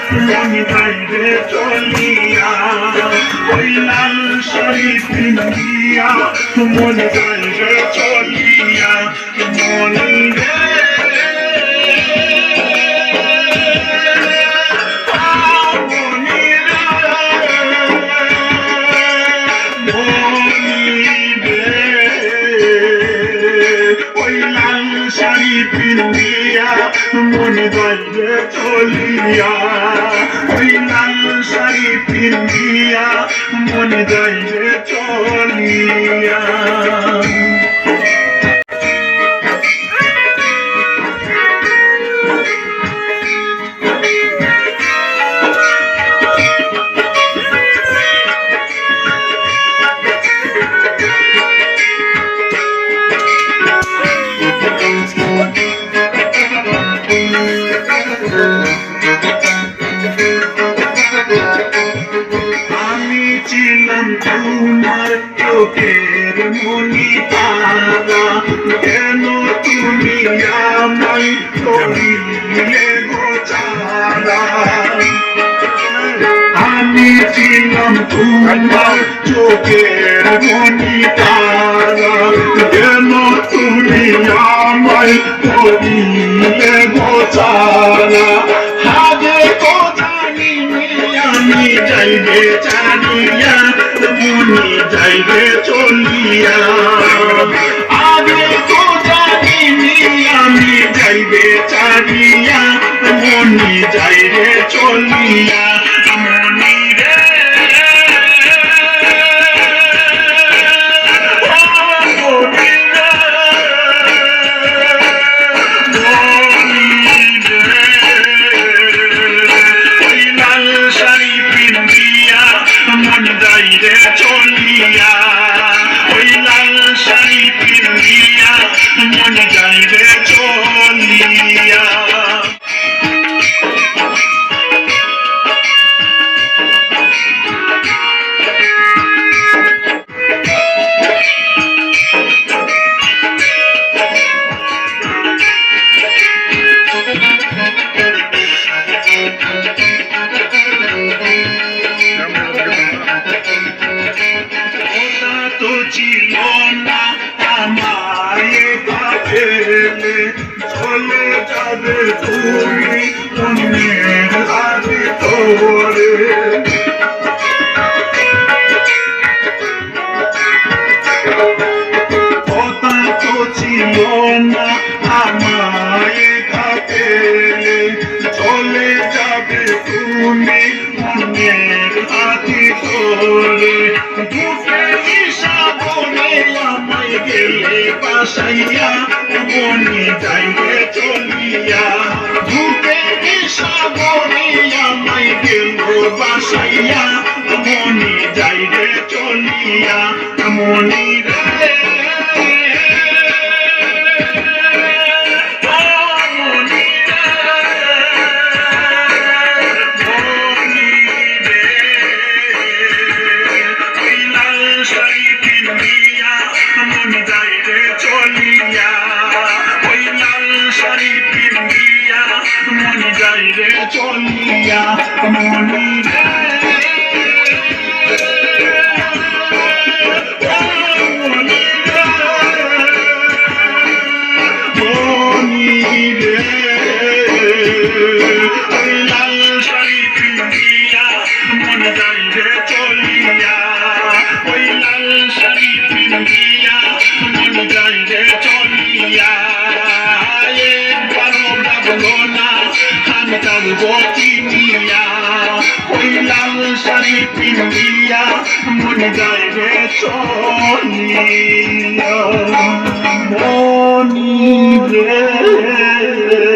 মন যাইবে চলিয়া ওই লাল শাড়ি পিন্দিয়া মন যাইবে চলিয়া মন পিন্দিয়া মন যাইবে চলিয়া ওই লাল শাড়ি পিন্দিয়া মন যাইবে চলিয়া আমি ছিলাম তোমার চোখের মনি তারা কেন তুমি আমায় করিলে গোচারা আমি ছিলাম তোমার চোখের মনি তারা কেন তুমি আমায় করিলে গোচারা হাগে কোথানি আমি যাইবে চারিয়া মনি যাইবে চলিয়া আগে কোথানি আমি যাইবে চারিয়া মনি যাইবে চলিয়া মনি রে চলিয়া ওই লাল শাড়ি পিন্দিয়া মন যাইবে চলিয়া ছিল না আমায় কাফেলে চলে যাবে তুমি অন্যের হাতে তোরে কথা তো ছিল না আমায় কাফেলে চলে যাবে তুমি অন্যের হাতে তোরে গেলে বাসাইয়া মনি যাইবে চলিয়া ভূতে সাগরে আমায় গেল বাসাইয়া মনি যাইবে চলিয়া মনি রে চলিয়া মনি রে লাল শাড়ি পিন্দিয়া মন যাইবে চলিয়া ওই লাল শাড়ি পিন্দিয়া মন যাইবে চলিয়া একবারও ভাবলো না আমি যাবো চিনিয়া ওই লাল শাড়ি পিন্দিয়া মন যাইবে চলিয়া মনি রে